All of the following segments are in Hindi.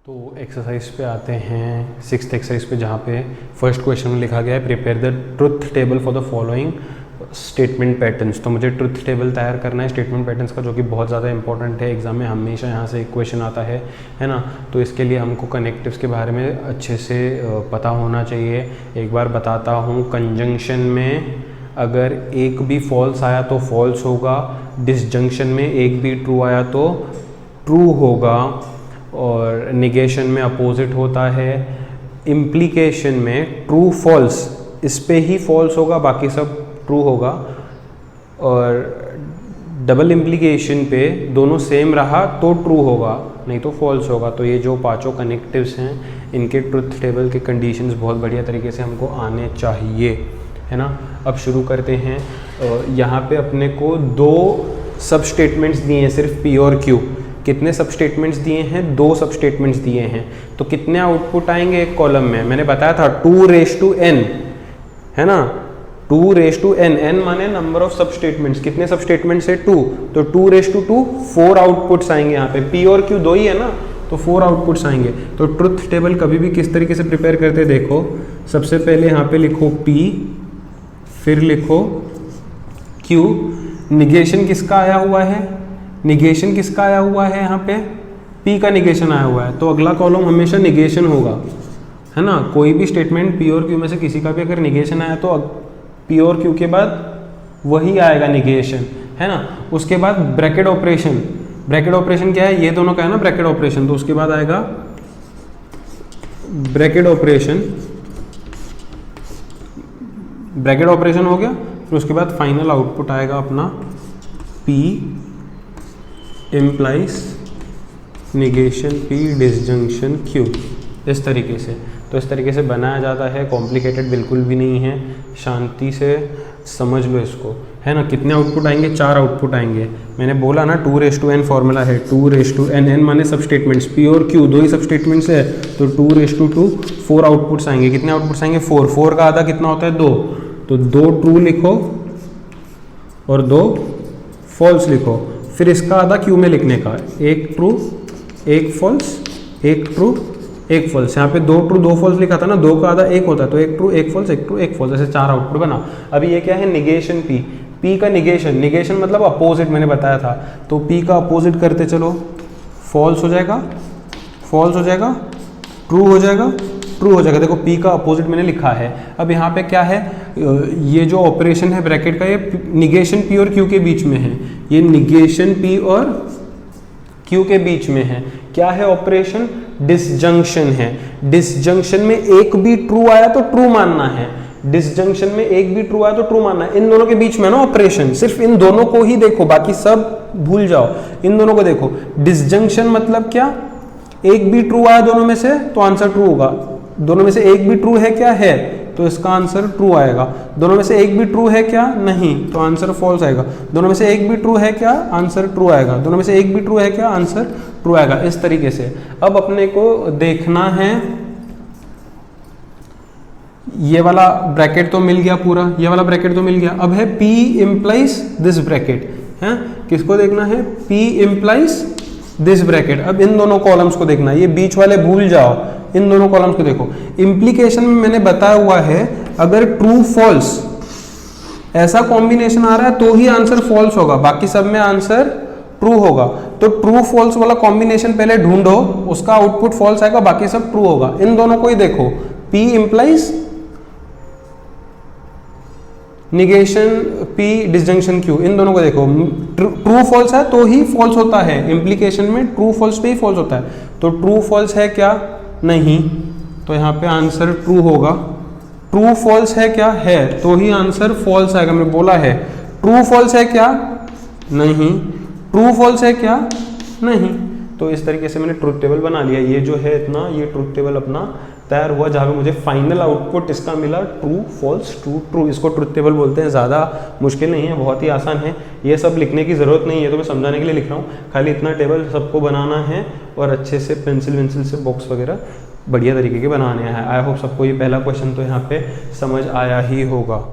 तो एक्सरसाइज पे आते हैं, 6th एक्सरसाइज पे, जहाँ पे फर्स्ट क्वेश्चन में लिखा गया है prepare the truth table for the following statement patterns. तो मुझे ट्रुथ टेबल तैयार करना है स्टेटमेंट पैटर्न्स का, जो कि बहुत ज़्यादा इंपॉर्टेंट है। एग्जाम में हमेशा यहाँ से एक क्वेश्चन आता है ना। तो इसके लिए हमको कनेक्टिव्स के बारे में अच्छे से पता होना चाहिए। एक बार बताता हूँ, कंजंक्शन में अगर एक भी फॉल्स आया तो फॉल्स होगा, डिसजंक्शन में एक भी ट्रू आया तो ट्रू होगा, और निगेशन में अपोजिट होता है। इम्प्लीकेशन में ट्रू फॉल्स, इस पे ही फॉल्स होगा, बाकी सब ट्रू होगा। और डबल इम्प्लीकेशन पे दोनों सेम रहा तो ट्रू होगा, नहीं तो फॉल्स होगा। तो ये जो पांचों कनेक्टिव्स हैं, इनके ट्रुथ टेबल के कंडीशंस बहुत बढ़िया तरीके से हमको आने चाहिए, है ना। अब शुरू करते हैं। यहाँ पे अपने को दो सब स्टेटमेंट्स दिए हैं, सिर्फ पी और क्यू। कितने सब स्टेटमेंट्स दिए हैं? दो सब स्टेटमेंट्स दिए हैं। तो कितने आउटपुट आएंगे एक कॉलम में? मैंने बताया था 2⁻n, है ना। 2⁻n, n माने नंबर ऑफ सब स्टेटमेंट्स। कितने सब स्टेटमेंट्स है? 2, तो 2⁻2 4 आउटपुट्स आएंगे यहाँ पे। पी और क्यू दो ही है ना, तो 4 आउटपुट्स आएंगे। तो ट्रुथ टेबल कभी भी किस तरीके से प्रिपेयर करते देखो, सबसे पहले यहाँ पे लिखो P, फिर लिखो Q। निगेशन किसका आया हुआ है? निगेशन किसका आया हुआ है? यहाँ पे P का निगेशन आया हुआ है, तो अगला कॉलम हमेशा निगेशन होगा, है ना। कोई भी स्टेटमेंट P और Q में से किसी का भी अगर निगेशन आया तो P और Q के बाद वही आएगा निगेशन, है ना। उसके बाद ब्रैकेट ऑपरेशन। ब्रैकेट ऑपरेशन क्या है? ये दोनों का है ना ब्रैकेट ऑपरेशन, तो उसके बाद आएगा ब्रैकेट ऑपरेशन। ब्रैकेट ऑपरेशन हो गया, फिर उसके बाद फाइनल आउटपुट आएगा अपना P implies negation P disjunction Q, इस तरीके से। तो इस तरीके से बनाया जाता है, कॉम्प्लिकेटेड बिल्कुल भी नहीं है, शांति से समझ लो इसको, है ना। कितने आउटपुट आएंगे? 4 आउटपुट आएंगे। मैंने बोला ना 2⁻n फॉर्मूला है, 2⁻n, n माने सब स्टेटमेंट्स, P और Q दो ही सब स्टेटमेंट्स है, तो 2⁻2 4 आउटपुट्स आएंगे। कितने आउटपुट्स आएंगे? 4 का आधा कितना होता है? 2, तो 2 ट्रू लिखो और 2 फॉल्स लिखो। फिर इसका आधा क्यू में लिखने का, एक ट्रू एक फॉल्स, एक ट्रू एक फॉल्स। यहाँ पे 2 ट्रू 2 फॉल्स लिखा था ना, 2 का आधा 1 होता है, तो एक ट्रू एक फॉल्स, एक ट्रू एक फॉल्स, ऐसे 4 आउटपुट बना। अभी ये क्या है? निगेशन P का निगेशन। निगेशन मतलब अपोजिट, मैंने बताया था। तो P का अपोजिट करते चलो, फॉल्स हो जाएगा, फॉल्स हो जाएगा, ट्रू हो जाएगा, ट्रू हो जाएगा। देखो P का अपोजिट मैंने लिखा है। अब यहाँ पे क्या है? ये जो ऑपरेशन है ब्रैकेट का, ये निगेशन P और Q के बीच में है। ये निगेशन P और Q के बीच में है। क्या है ऑपरेशन? डिसजंक्शन है। डिसजंक्शन में एक भी ट्रू आया तो ट्रू मानना है। डिसजंक्शन में एक भी ट्रू आया तो ट्रू मानना है। इन दोनों के बीच में ना ऑपरेशन, सिर्फ इन दोनों को ही देखो, बाकी सब भूल जाओ। इन दोनों को देखो। डिसजंक्शन मतलब क्या? एक भी ट्रू आया दोनों में से तो आंसर ट्रू होगा। दोनों में से एक भी ट्रू है क्या? है, तो इसका आंसर ट्रू आएगा। दोनों में से एक भी ट्रू है क्या? नहीं, तो आंसर फॉल्स आएगा। दोनों में से एक भी ट्रू है क्या? आंसर ट्रू आएगा। दोनों में से एक भी ट्रू है क्या? आंसर ट्रू आएगा। इस तरीके से अब अपने को देखना है, ये वाला ब्रैकेट तो मिल गया पूरा, ये वाला ब्रैकेट तो मिल गया। अब है P इम्प्लाइज दिस ब्रैकेट, है। किसको देखना है? P implies this bracket. अब इन दोनों कॉलम्स को देखना है, ये बीच वाले भूल जाओ, इन दोनों कॉलम्स को देखो। इम्प्लीकेशन में मैंने बताया हुआ है, अगर ट्रू फॉल्स ऐसा कॉम्बिनेशन आ रहा है तो ही आंसर फॉल्स होगा, बाकी सब में आंसर ट्रू होगा। तो ट्रू फॉल्स वाला कॉम्बिनेशन पहले ढूंढो, उसका आउटपुट फॉल्स आएगा, बाकी सब ट्रू होगा। इन दोनों को ही देखो, P implies negation P disjunction Q, इन दोनों को देखो। ट्रू फॉल्स है तो ही फॉल्स होता है, इम्प्लीकेशन में ट्रू फॉल्स पे ही फॉल्स होता है। तो ट्रू फॉल्स है क्या? नहीं, तो यहाँ पे आंसर ट्रू होगा। ट्रू फॉल्स है क्या? है, तो ही आंसर फॉल्स आएगा। मैंने बोला है। ट्रू फॉल्स है क्या? नहीं। ट्रू फॉल्स है क्या? नहीं। तो इस तरीके से मैंने ट्रुथ टेबल बना लिया। ये जो है इतना, ये ट्रुथ टेबल अपना तैयार हुआ, जहाँ पे मुझे फाइनल आउटपुट इसका मिला ट्रू फॉल्स ट्रू ट्रू। इसको ट्रुथ टेबल बोलते हैं। ज़्यादा मुश्किल नहीं है, बहुत ही आसान है। ये सब लिखने की ज़रूरत नहीं है, तो मैं समझाने के लिए लिख रहा हूँ। खाली इतना टेबल सबको बनाना है और अच्छे से पेंसिल वेंसिल से बॉक्स वगैरह बढ़िया तरीके के बनाने हैं। आई होप सबको ये पहला क्वेश्चन तो यहाँ पे समझ आया ही होगा।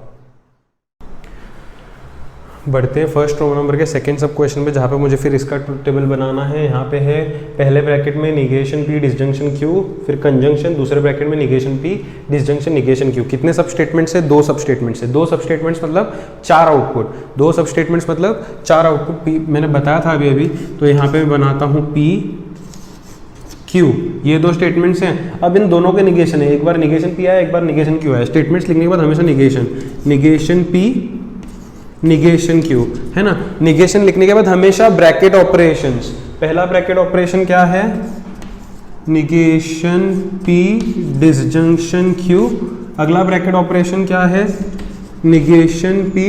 बढ़ते हैं फर्स्ट रो नंबर के सेकंड सब क्वेश्चन पे, जहाँ पे मुझे फिर इसका ट्रुथ टेबल बनाना है। यहाँ पे है पहले ब्रैकेट में निगेशन पी डिसजंक्शन क्यू, फिर कंजंक्शन, दूसरे ब्रैकेट में negation P disjunction negation Q. कितने सब स्टेटमेंट्स है? 2 सब स्टेटमेंट्स है। 2 सब स्टेटमेंट्स मतलब 4 आउटपुट। 2 सब स्टेटमेंट्स मतलब 4 आउटपुट। पी मैंने बताया था अभी, तो यहाँ पे मैं बनाता हूँ पी क्यू, ये 2 स्टेटमेंट्स हैं। अब इन दोनों के निगेशन है, एक बार निगेशन पी आया, एक बार निगेशन क्यू आया। स्टेटमेंट्स लिखने के बाद हमेशा निगेशन पी निगेशन क्यू, है ना। निगेशन लिखने के बाद हमेशा ब्रैकेट ऑपरेशंस। पहला ब्रैकेट ऑपरेशन क्या है? Negation P disjunction Q. अगला ब्रैकेट ऑपरेशन क्या है? Negation P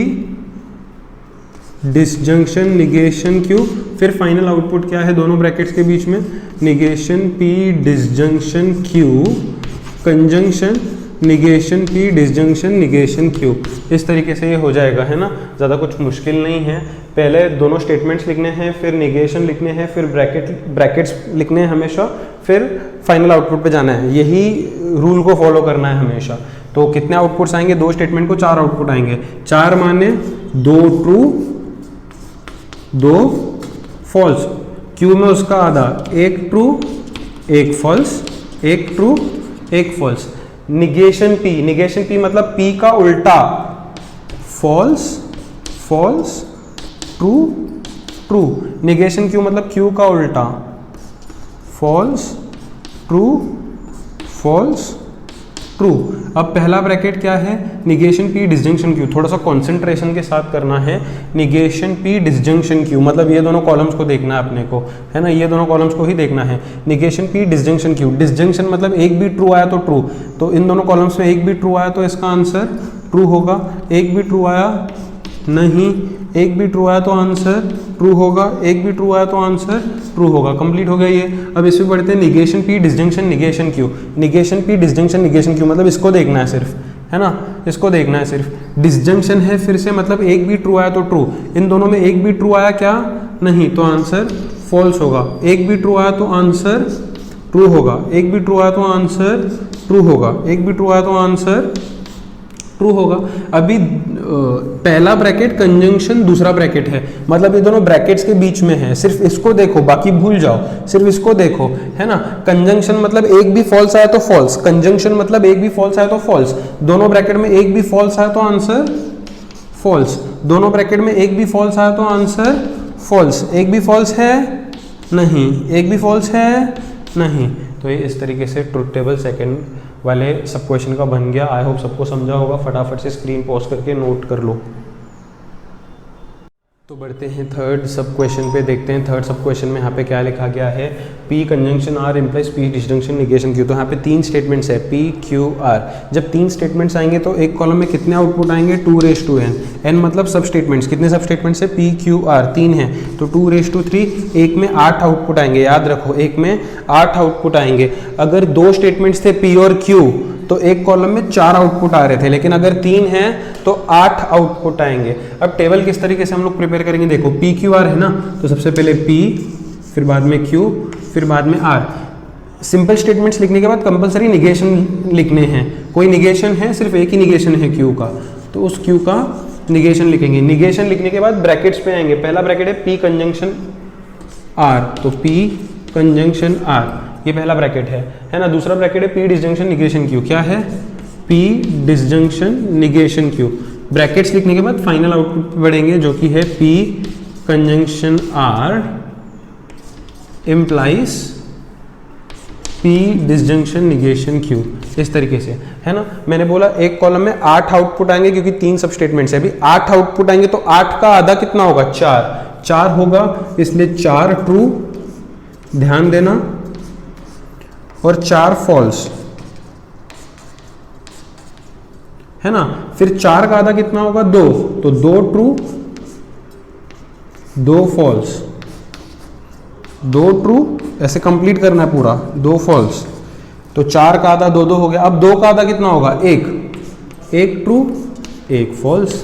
disjunction negation Q. फिर फाइनल आउटपुट क्या है दोनों ब्रैकेट्स के बीच में? Negation P disjunction Q conjunction negation P disjunction negation Q. इस तरीके से ये हो जाएगा, है ना। ज़्यादा कुछ मुश्किल नहीं है। पहले दोनों स्टेटमेंट्स लिखने हैं, फिर निगेशन लिखने हैं, फिर ब्रैकेट्स लिखने हैं हमेशा, फिर फाइनल आउटपुट पे जाना है। यही रूल को फॉलो करना है हमेशा। तो कितने आउटपुट्स आएंगे? 2 स्टेटमेंट को 4 आउटपुट आएंगे। 4 माने 2 ट्रू 2 फॉल्स। क्यू में उसका आधा, 1 true 1 false, 1 true 1 false. Negation P मतलब पी का उल्टा, false false true true. Negation Q मतलब क्यू का उल्टा, फॉल्स ट्रू फॉल्स ट्रू। अब पहला ब्रैकेट क्या है? Negation P disjunction Q. थोड़ा सा कंसंट्रेशन के साथ करना है। निगेशन पी डिसजंक्शन क्यू मतलब ये दोनों कॉलम्स को देखना है अपने को, है ना। ये दोनों कॉलम्स को ही देखना है। Negation P disjunction Q. Disjunction मतलब एक भी ट्रू आया तो ट्रू, तो इन दोनों कॉलम्स में एक भी ट्रू आया तो इसका आंसर ट्रू होगा। एक भी ट्रू आया नहीं, एक भी ट्रू आया तो आंसर ट्रू होगा, एक भी ट्रू आया तो आंसर ट्रू होगा। कंप्लीट हो गया ये। अब इसमें पढ़ते हैं negation P disjunction negation Q. Negation P disjunction negation Q मतलब इसको देखना है सिर्फ, है ना, इसको देखना है सिर्फ। डिसजंक्शन है फिर से मतलब एक भी ट्रू आया तो ट्रू। इन दोनों में एक भी ट्रू आया क्या? नहीं, तो आंसर फॉल्स होगा। एक भी ट्रू आया तो आंसर ट्रू होगा, एक भी ट्रू आया तो आंसर ट्रू होगा, एक भी ट्रू आया तो आंसर ट्रू होगा। अभी पहला ब्रैकेट कंजंक्शन, दूसरा ब्रैकेट है, मतलब ये दोनों ब्रैकेट्स के बीच में है। सिर्फ इसको देखो, बाकी भूल जाओ, सिर्फ इसको देखो, है ना। कंजंक्शन मतलब एक भी फॉल्स आया तो फॉल्स, कंजंक्शन मतलब एक भी फॉल्स आया तो फॉल्स। दोनों ब्रैकेट में एक भी फॉल्स आया तो आंसर फॉल्स, दोनों ब्रैकेट में एक भी फॉल्स आया तो आंसर फॉल्स। एक भी फॉल्स है नहीं, एक भी फॉल्स है नहीं। तो ये इस तरीके से ट्रुथ टेबल सेकंड वाले सब क्वेश्चन का बन गया। आई होप सबको समझा होगा। फटाफट से स्क्रीन पॉज करके नोट कर लो। तो बढ़ते हैं थर्ड सब क्वेश्चन पे, देखते हैं थर्ड सब क्वेश्चन में यहाँ पे क्या लिखा गया है। P conjunction R implies P disjunction negation Q. तो यहाँ पे 3 स्टेटमेंट्स है, पी क्यू आर। जब 3 स्टेटमेंट्स आएंगे तो एक कॉलम में कितने आउटपुट आएंगे? 2n। n मतलब सब स्टेटमेंट्स। कितने सब स्टेटमेंट्स है? पी क्यू आर 3 है, तो 2/3। एक में 8 आउटपुट आएंगे, याद रखो, एक में 8 आउटपुट आएंगे। अगर 2 स्टेटमेंट्स थे पी और क्यू तो एक कॉलम में 4 आउटपुट आ रहे थे, लेकिन अगर 3 हैं तो 8 आउटपुट आएंगे। अब टेबल किस तरीके से हम लोग प्रिपेयर करेंगे? देखो पी क्यू आर है ना, तो सबसे पहले पी, फिर बाद में क्यू, फिर बाद में आर। सिंपल स्टेटमेंट्स लिखने के बाद कंपलसरी निगेशन लिखने हैं। कोई निगेशन है, सिर्फ एक ही निगेशन है क्यू का, तो उस क्यू का निगेशन लिखेंगे। निगेशन लिखने के बाद ब्रैकेट्स पे आएंगे। पहला ब्रैकेट है पी कंजंक्शन आर, तो पी कंजंक्शन आर, ये पहला ब्रैकेट है ना। दूसरा ब्रैकेट है पी डिसजंक्शन निगेशन क्यू। क्या है? P disjunction negation Q. Brackets लिखने के बाद फाइनल आउटपुट बढ़ेंगे, जो कि है P conjunction R implies P disjunction negation Q. इस तरीके से, है ना। मैंने बोला एक कॉलम में 8 आउटपुट आएंगे क्योंकि 3 सब स्टेटमेंट्स है। अभी 8 आउटपुट आएंगे तो 8 का आधा कितना होगा? 4 होगा, इसलिए 4 ट्रू, ध्यान देना, और 4 फॉल्स, है ना। फिर 4 का आधा कितना होगा? 2, तो 2 ट्रू 2 फॉल्स, 2 ट्रू, ऐसे कंप्लीट करना है पूरा, 2 फॉल्स, तो 4 का आधा 2 हो गया। अब 2 का आधा कितना होगा? 1 true 1 false,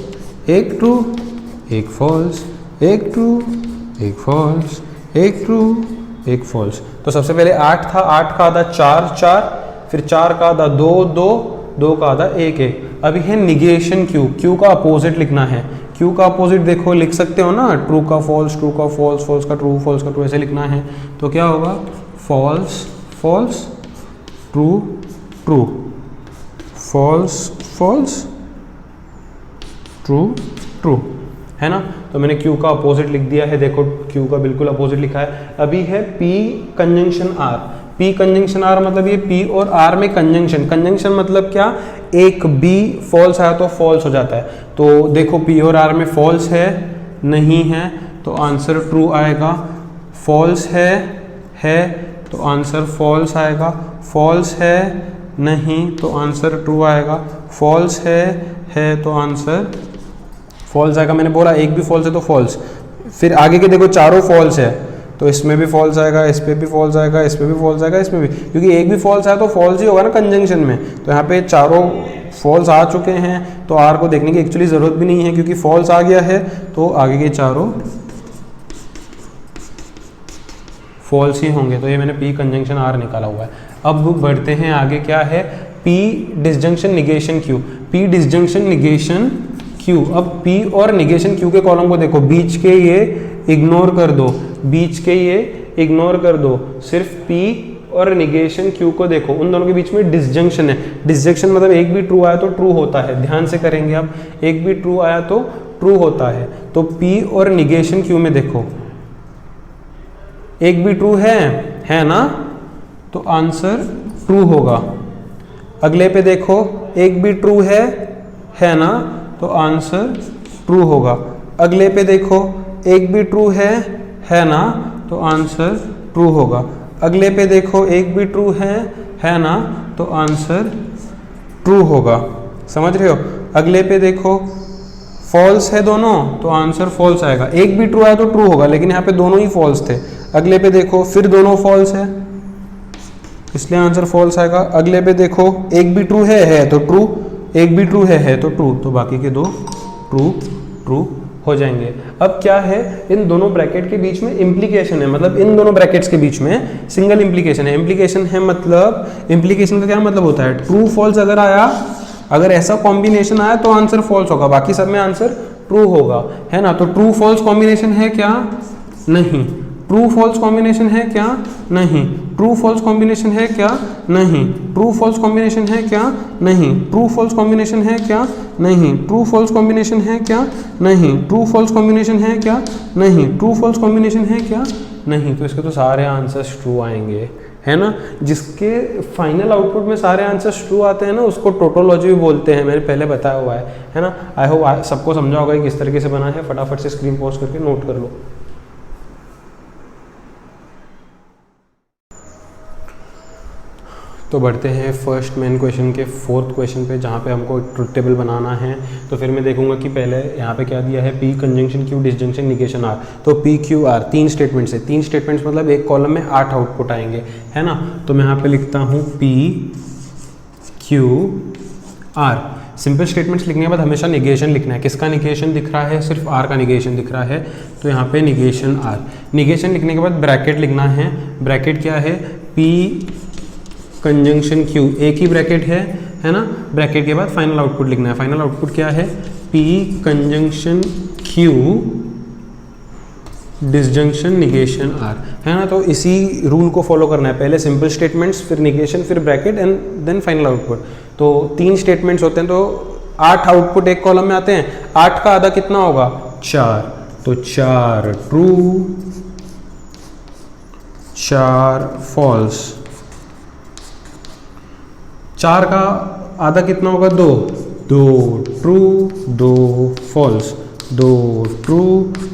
1 true 1 false, 1 true 1 false, 1 true 1 false. तो सबसे पहले 8 था, 8 का आधा 4, फिर 4 का आधा 2 का आधा 1 है। अभी है निगेशन क्यू। क्यू का अपोजिट लिखना है। क्यू का अपोजिट देखो, लिख सकते हो ना, ट्रू का फॉल्स, ट्रू का फॉल्स, फॉल्स का ट्रू, फॉल्स का ट्रू, ऐसे लिखना है। तो क्या होगा, false false, true true, false false, true true, है ना। तो मैंने Q का अपोजिट लिख दिया है, देखो Q का बिल्कुल अपोजिट लिखा है। अभी है P conjunction R। P conjunction R मतलब ये P और R में कंजंक्शन, कंजंक्शन मतलब क्या, एक B फॉल्स आया तो फॉल्स हो जाता है। तो देखो P और R में फॉल्स है, नहीं है, तो आंसर ट्रू आएगा। फॉल्स है तो आंसर फॉल्स आएगा। फॉल्स है, नहीं, तो आंसर ट्रू आएगा। फॉल्स है तो आंसर फॉल्स आएगा। मैंने बोला एक भी फॉल्स है तो फॉल्स। फिर आगे के देखो चारों फॉल्स है, तो इसमें भी फॉल्स आएगा, इस पे भी फॉल्स आएगा, इस पे भी फॉल्स आएगा, इसमें भी, क्योंकि एक भी फॉल्स आया तो फॉल्स ही होगा ना कंजंक्शन में। तो यहाँ पे चारों फॉल्स आ चुके हैं, तो आर को देखने की एक्चुअली ज़रूरत भी नहीं है, क्योंकि फॉल्स आ गया है तो आगे के चारों फॉल्स ही होंगे। तो ये मैंने पी कंजंक्शन आर निकाला हुआ है। अब बढ़ते हैं आगे, क्या है, P disjunction negation Q. P disjunction negation Q. अब पी और निगेशन क्यू के कॉलम को देखो, बीच के ये इग्नोर कर दो, बीच के ये इग्नोर कर दो, सिर्फ पी और निगेशन क्यू को देखो, उन दोनों के बीच में डिसजंक्शन है। डिसजंक्शन मतलब एक भी ट्रू आया तो ट्रू होता है, ध्यान से करेंगे आप, एक भी ट्रू आया तो ट्रू होता है। तो पी और निगेशन क्यू में देखो, एक भी ट्रू है ना, तो आंसर ट्रू होगा। अगले पे देखो, एक भी ट्रू है ना, तो आंसर ट्रू होगा। अगले पे देखो, एक भी ट्रू है ना, तो आंसर ट्रू होगा। अगले पे देखो, एक भी ट्रू है ना, तो आंसर ट्रू होगा। समझ रहे हो। अगले पे देखो, फॉल्स है दोनों, तो आंसर फॉल्स आएगा। एक भी ट्रू आया तो ट्रू होगा, लेकिन यहाँ पे दोनों ही फॉल्स थे। अगले पे देखो, फिर दोनों फॉल्स है, इसलिए आंसर फॉल्स आएगा। अगले पे देखो, एक भी ट्रू है तो ट्रू, एक भी ट्रू है तो ट्रू, तो बाकी के दो ट्रू ट्रू हो जाएंगे। अब क्या है, इन दोनों ब्रैकेट के बीच में इम्प्लीकेशन है, मतलब इन दोनों ब्रैकेट्स के बीच में सिंगल इम्प्लीकेशन है। इम्प्लीकेशन है मतलब, इम्प्लीकेशन का क्या मतलब होता है, ट्रू फॉल्स अगर आया, अगर ऐसा कॉम्बिनेशन आया तो आंसर फॉल्स होगा, बाकी सब में आंसर ट्रू होगा, है ना। तो ट्रू फॉल्स कॉम्बिनेशन है क्या, नहीं। ट्रू फॉल्स कॉम्बिनेशन है क्या, नहीं। ट्रू फॉल्स कॉम्बिनेशन है क्या, नहीं। ट्रू फॉल्स कॉम्बिनेशन है क्या, नहीं। ट्रू फॉल्स कॉम्बिनेशन है क्या, नहीं। ट्रू फॉल्स कॉम्बिनेशन है क्या, नहीं। ट्रू फॉल्स कॉम्बिनेशन है क्या, नहीं। ट्रू फॉल्स कॉम्बिनेशन है क्या, नहीं। तो इसके तो सारे आंसर्स ट्रू आएंगे, है ना। जिसके फाइनल आउटपुट में सारे आंसर्स ट्रू आते हैं ना, उसको टोटोलॉजी भी बोलते हैं, मैंने पहले बताया हुआ है ना। आई होप सबको समझा होगा कि किस तरीके से बना है। फटाफट से स्क्रीन पॉज करके नोट कर लो। तो बढ़ते हैं फर्स्ट मेन क्वेश्चन के फोर्थ क्वेश्चन पे, जहाँ पे हमको ट्रुथ टेबल बनाना है। तो फिर मैं देखूंगा कि पहले यहाँ पे क्या दिया है, P conjunction Q disjunction negation R. तो पी क्यू आर तीन स्टेटमेंट्स है, तीन स्टेटमेंट्स मतलब एक कॉलम में 8 आउटपुट आएंगे, है ना। तो मैं यहाँ पे लिखता हूँ P Q are. Simple statements लिखने के बाद हमेशा निगेशन लिखना है। किसका निगेशन दिख रहा है, सिर्फ आर का निगेशन दिख रहा है, तो यहाँ पे निगेशन आर। निगेशन लिखने के बाद ब्रैकेट लिखना है। ब्रैकेट क्या है, पी कंजंक्शन क्यू, एक ही ब्रैकेट है ना। ब्रैकेट के बाद फाइनल आउटपुट लिखना है। फाइनल आउटपुट क्या है, P conjunction Q disjunction negation R, है ना। तो इसी रूल को फॉलो करना है, पहले सिंपल स्टेटमेंट्स, फिर निगेशन, फिर bracket and then final output. तो 3 स्टेटमेंट्स होते हैं, तो 8 आउटपुट एक कॉलम में आते हैं। 8 का आधा कितना होगा, 4, तो 4 ट्रू 4 फॉल्स। 4 का आधा कितना होगा, 2 ट्रू 2 फॉल्स, 2 ट्रू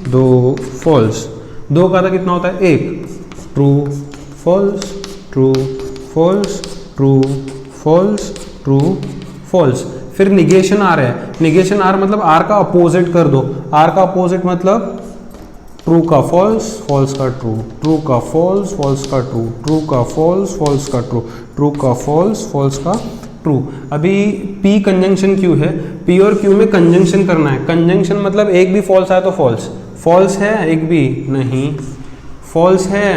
2 फॉल्स। 2 का आधा कितना होता है, 1 true false true false true false true false. फिर निगेशन आर है। निगेशन आर मतलब आर का अपोजिट कर दो। आर का अपोजिट मतलब ट्रू का फॉल्स, फॉल्स का ट्रू, ट्रू का फॉल्स, फॉल्स का ट्रू, ट्रू का फॉल्स, फॉल्स का ट्रू, ट्रू का फॉल्स, फॉल्स का ट्रू। अभी P कंजंक्शन Q है, P और Q में कंजंक्शन करना है। कंजंक्शन मतलब एक भी फॉल्स आया तो फॉल्स। फॉल्स है एक भी, नहीं। फॉल्स है,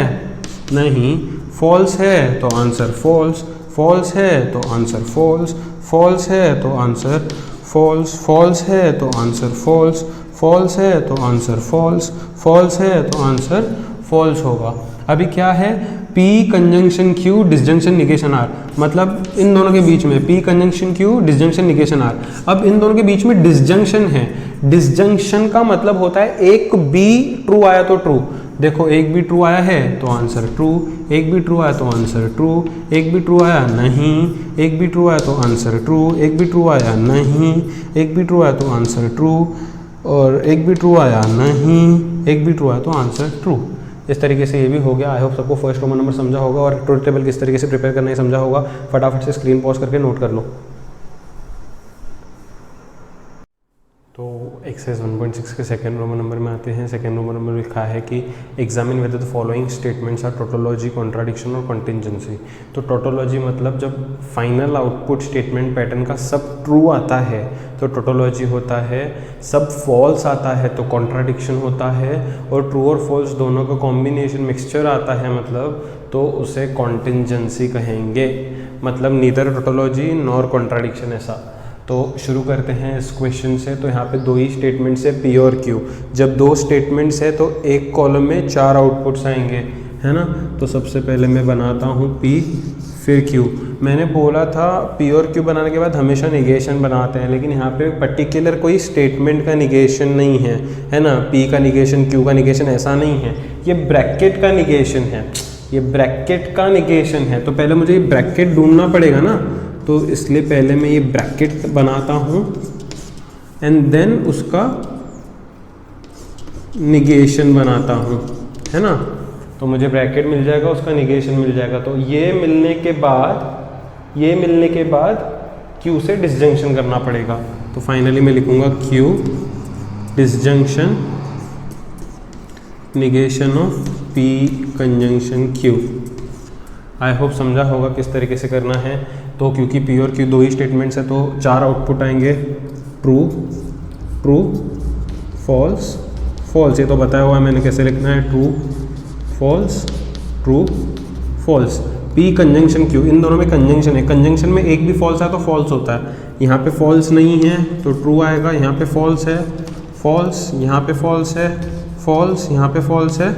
नहीं। फॉल्स है तो आंसर फॉल्स, फॉल्स है तो आंसर फॉल्स, फॉल्स है तो आंसर फॉल्स, फॉल्स है तो आंसर फॉल्स, फॉल्स है तो आंसर फॉल्स, फॉल्स है तो आंसर फॉल्स होगा। अभी क्या है, P conjunction Q disjunction negation R, मतलब इन दोनों के बीच में P conjunction Q disjunction negation R। अब इन दोनों के बीच में डिसजंक्शन है, डिसजंक्शन का मतलब होता है एक भी ट्रू आया तो ट्रू। देखो एक भी ट्रू आया है तो आंसर ट्रू, एक भी ट्रू आया तो आंसर ट्रू, एक भी ट्रू आया नहीं, एक भी ट्रू आया तो आंसर ट्रू, एक भी ट्रू आया नहीं, एक भी ट्रू आया तो आंसर ट्रू, और एक भी ट्रू आया नहीं, एक भी ट्रू आया तो आंसर ट्रू। इस तरीके से ये भी हो गया। आई होप सबको फर्स्ट रोमन नंबर समझा होगा और ट्रुथ टेबल किस तरीके से प्रिपेयर करना है समझा होगा। फटाफट से स्क्रीन पॉज करके नोट कर लो। तो एक्सरसाइज 1.6 के सेकेंड रोमन नंबर में आते हैं। सेकेंड रोमन नंबर में लिखा है कि examine whether the following statements are tautology, contradiction और कॉन्टिंजेंसी। तो टोटोलॉजी मतलब जब फाइनल आउटपुट स्टेटमेंट पैटर्न का सब ट्रू आता है तो टोटोलॉजी होता है, सब फॉल्स आता है तो कॉन्ट्राडिक्शन होता है, और ट्रू और फॉल्स दोनों का कॉम्बिनेशन मिक्सचर आता है मतलब तो उसे कॉन्टिंजेंसी कहेंगे। मतलब नीदर टोटोलॉजी नॉर कॉन्ट्राडिक्शन ऐसा। तो शुरू करते हैं इस क्वेश्चन से। तो यहाँ पे दो ही स्टेटमेंट्स है P और Q। जब दो स्टेटमेंट्स है तो एक कॉलम में 4 आउटपुट्स आएंगे, है ना। तो सबसे पहले मैं बनाता हूँ P फिर Q। मैंने बोला था P और Q बनाने के बाद हमेशा निगेशन बनाते हैं, लेकिन यहाँ पे पर्टिकुलर कोई स्टेटमेंट का निगेशन नहीं है ना। P का निगेशन, Q का निगेशन ऐसा नहीं है, ये ब्रैकेट का निगेशन है, ये ब्रैकेट का निगेशन है। तो पहले मुझे ये ब्रैकेट ढूंढना पड़ेगा ना, तो इसलिए पहले मैं ये ब्रैकेट बनाता हूँ एंड देन उसका निगेशन बनाता हूँ, है ना। तो मुझे ब्रैकेट मिल जाएगा, उसका निगेशन मिल जाएगा। तो ये मिलने के बाद Q से डिसजंक्शन करना पड़ेगा। तो फाइनली मैं लिखूँगा Q disjunction negation of P conjunction Q। I hope समझा होगा किस तरीके से करना है। तो क्योंकि P और Q दो ही स्टेटमेंट्स है तो 4 आउटपुट आएंगे, ट्रू ट्रू फॉल्स फॉल्स। ये तो बताया हुआ है मैंने कैसे लिखना है, true false true false. P conjunction Q, इन दोनों में कंजंक्शन है, कंजंक्शन में एक भी फॉल्स है तो फॉल्स होता है। यहाँ पे फॉल्स नहीं है तो ट्रू आएगा, यहाँ पे फॉल्स है फॉल्स, यहाँ पे फॉल्स है फॉल्स, यहाँ पे फॉल्स है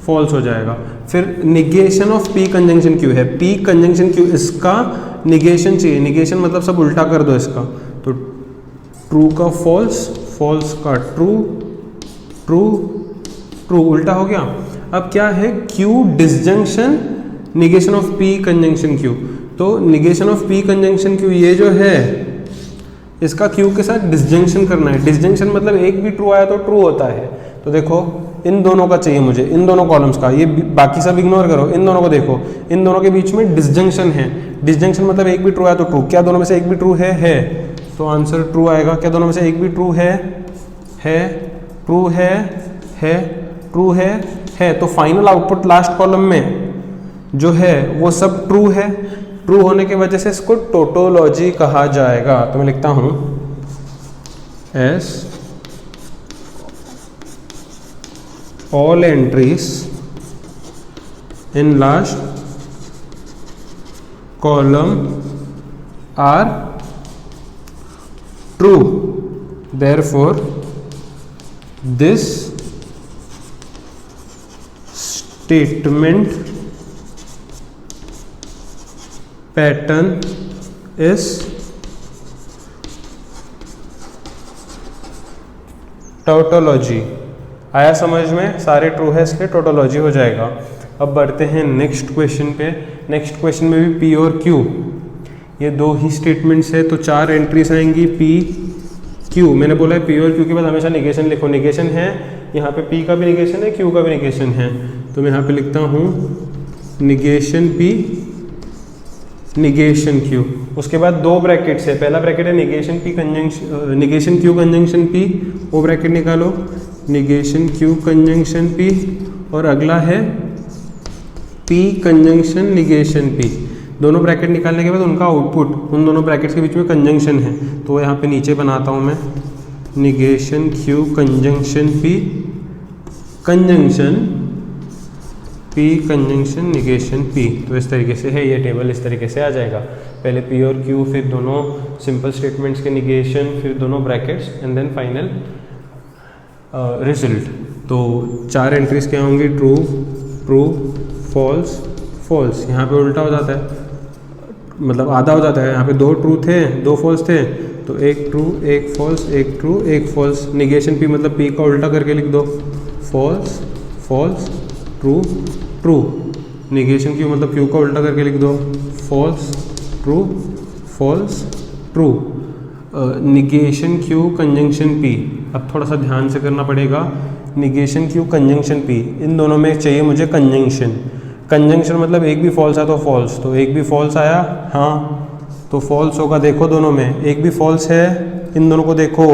फॉल्स हो जाएगा। फिर negation of P conjunction Q है, P कंजंक्शन Q, इसका निगेशन चाहिए। निगेशन मतलब सब उल्टा कर दो इसका, तो ट्रू का फॉल्स, फॉल्स का ट्रू, ट्रू ट्रू, उल्टा हो गया। अब क्या है, Q disjunction negation of P conjunction Q। तो negation of P conjunction Q ये जो है इसका Q के साथ डिसजंक्शन करना है। डिसजंक्शन मतलब एक भी ट्रू आया तो ट्रू होता है। तो देखो इन दोनों का चाहिए मुझे, इन दोनों कॉलम्स का, ये बाकी सब इग्नोर करो, इन दोनों को देखो, इन दोनों के बीच में डिसजंक्शन है। डिसजंक्शन मतलब एक भी ट्रू आया तो ट्रू। क्या दोनों में से एक भी ट्रू है तो आंसर ट्रू आएगा। क्या दोनों में से एक भी ट्रू है ट्रू है ट्रू है। तो फाइनल आउटपुट लास्ट कॉलम में जो है वो सब ट्रू है। ट्रू होने की वजह से इसको टोटोलॉजी कहा जाएगा। तो मैं लिखता हूं S all entries in last column are true, therefore this statement pattern is tautology। आया समझ में, सारे ट्रू है इसलिए टोटोलॉजी हो जाएगा। अब बढ़ते हैं नेक्स्ट क्वेश्चन पे। नेक्स्ट क्वेश्चन में भी P और Q ये दो ही स्टेटमेंट्स है तो 4 एंट्रीज आएंगी P Q। मैंने बोला है P और Q के बाद हमेशा निगेशन लिखो। निगेशन है यहाँ पे, P का भी निगेशन है, Q का भी निगेशन है। तो मैं यहाँ पे लिखता हूँ निगेशन P निगेशन Q। उसके बाद दो ब्रैकेट्स है, पहला ब्रैकेट है negation P conjunction negation Q conjunction P, वो ब्रैकेट निकालो, निगेशन Q कंजंक्शन P, और अगला है P कंजंक्शन निगेशन P। दोनों ब्रैकेट निकालने के बाद उनका आउटपुट, उन दोनों ब्रैकेट्स के बीच में कंजंक्शन है तो यहाँ पे नीचे बनाता हूँ मैं negation Q conjunction P conjunction P conjunction negation P। तो इस तरीके से है ये टेबल, इस तरीके से आ जाएगा। पहले P और Q, फिर दोनों सिंपल स्टेटमेंट्स के निगेशन, फिर दोनों brackets and then final result. तो 4 एंट्रीज क्या होंगी, ट्रू ट्रू फॉल्स फॉल्स। यहाँ पे उल्टा हो जाता है, मतलब आधा हो जाता है। यहाँ पे 2 ट्रू थे 2 फॉल्स थे, तो 1 true 1 false 1 true 1 false. Negation P मतलब पी का उल्टा करके लिख दो, false false true true. Negation Q मतलब क्यू का उल्टा करके लिख दो, false true false true. Negation Q conjunction P, अब थोड़ा सा ध्यान से करना पड़ेगा। निगेशन क्यू कंजंक्शन पी, इन दोनों में चाहिए मुझे कंजंक्शन। कंजंक्शन मतलब एक भी फॉल्स है तो फॉल्स, तो एक भी फॉल्स आया हाँ तो फॉल्स होगा। देखो दोनों में एक भी फॉल्स है, इन दोनों को देखो।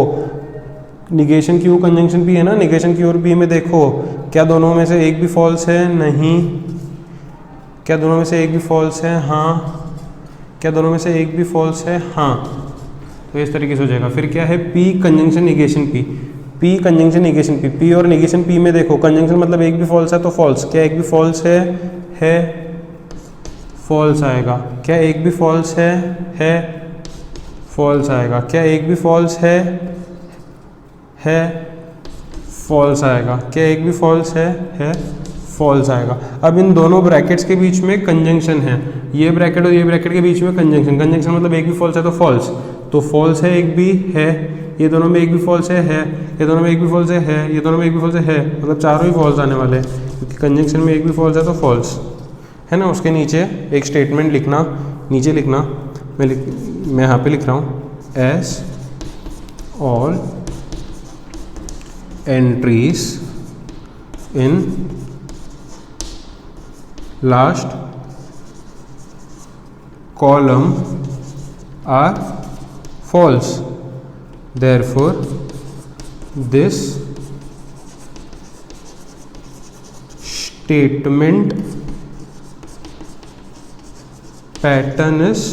निगेशन क्यू कंजंक्शन पी है ना, निगेशन क्यू और पी में देखो क्या दोनों में से एक भी फॉल्स है, नहीं। क्या दोनों में से एक भी फॉल्स है, हाँ। क्या दोनों में से एक भी फॉल्स है, हाँ। तो इस तरीके से हो जाएगा। फिर क्या है, P conjunction negation P, P conjunction negation P. P और निगेशन पी में देखो, कंजंक्शन मतलब एक भी फॉल्स है तो फॉल्स। क्या एक भी फॉल्स है फॉल्स आएगा। क्या एक भी फॉल्स है फॉल्स आएगा। क्या एक भी फॉल्स है फॉल्स आएगा। क्या एक भी फॉल्स है फॉल्स आएगा। अब इन दोनों ब्रैकेट्स के बीच में कंजंक्शन है, ये ब्रैकेट और ये ब्रैकेट के बीच में कंजंक्शन। कंजंक्शन मतलब एक भी फॉल्स है तो फॉल्स, तो फॉल्स है एक भी है, ये दोनों में एक भी फॉल्स है, ये दोनों में एक भी फॉल्स है, ये दोनों में एक भी फॉल्स है, मतलब चारों ही फॉल्स आने वाले हैं, क्योंकि कंजंक्शन में एक भी फॉल्स है तो फॉल्स है ना। उसके नीचे एक स्टेटमेंट लिखना, नीचे लिखना, मैं यहाँ पे लिख रहा हूँ, as all entries in last column are false, therefore this statement pattern is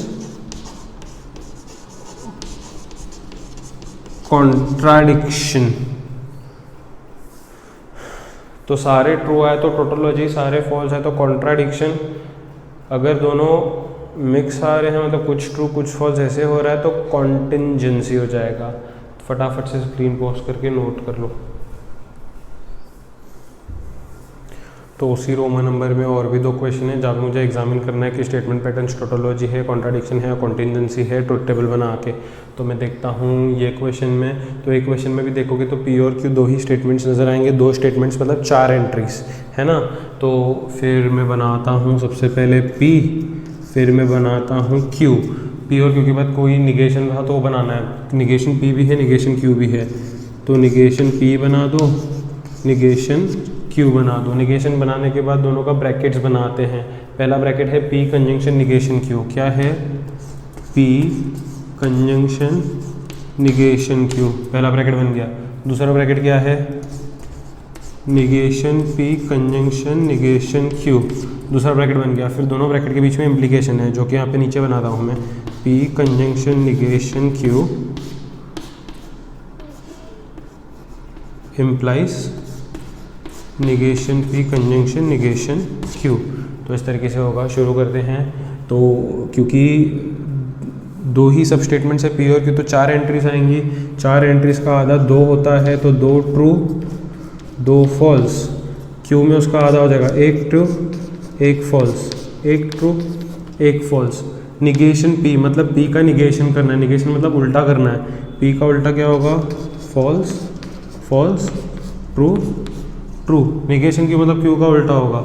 contradiction। तो सारे ट्रू आए तो टोटोलॉजी, सारे फॉल्स है तो कॉन्ट्राडिक्शन। अगर दोनों मिक्स आ रहे हैं, मतलब कुछ ट्रू कुछ फॉल्स ऐसे हो रहा है, तो कॉन्टिंजेंसी हो जाएगा। फटाफट से स्क्रीन पॉज करके नोट कर लो। तो उसी रोमन नंबर में और भी 2 क्वेश्चन है जहाँ मुझे एग्जामिन करना है कि स्टेटमेंट पैटर्न्स टोटोलॉजी है, कॉन्ट्राडिक्शन है, कॉन्टिंजेंसी है, ट्रुथ टेबल बना के। तो मैं देखता हूँ ये क्वेश्चन में, तो एक क्वेश्चन में भी देखोगे तो पी और क्यू 2 ही स्टेटमेंट्स नज़र आएंगे। 2 स्टेटमेंट्स मतलब 4 एंट्रीज है ना। तो फिर मैं बनाता हूँ सबसे पहले पी, फिर मैं बनाता हूँ क्यू। पी और क्यू के बाद कोई निगेशन रहा तो वो बनाना है। निगेशन पी भी है, निगेशन क्यू भी है, तो निगेशन पी बना दो, निगेशन क्यू बना दो। निगेशन बनाने के बाद दोनों का ब्रैकेट्स बनाते हैं। पहला ब्रैकेट है पी कंजंक्शन निगेशन क्यू। क्या है, पी कंजंक्शन निगेशन क्यू, पहला ब्रैकेट बन गया। दूसरा ब्रैकेट क्या है, negation P conjunction negation Q, दूसरा ब्रैकेट बन गया। फिर दोनों ब्रैकेट के बीच में इम्प्लीकेशन है, जो कि यहाँ पे नीचे बना रहा हूँ मैं, P conjunction negation Q implies negation P conjunction negation Q. तो इस तरीके से होगा। शुरू करते हैं। तो क्योंकि 2 ही सब स्टेटमेंट्स है पी और क्यू, तो 4 एंट्रीज आएंगी। 4 एंट्रीज का आधा 2 होता है, तो 2 ट्रू 2 फॉल्स। क्यू में उसका आधा हो जाएगा, 1 true 1 false, 1 true 1 false. Negation P मतलब पी का निगेशन करना है, निगेशन मतलब उल्टा करना है। पी का उल्टा क्या होगा, false false true true. Negation Q मतलब क्यू का उल्टा होगा,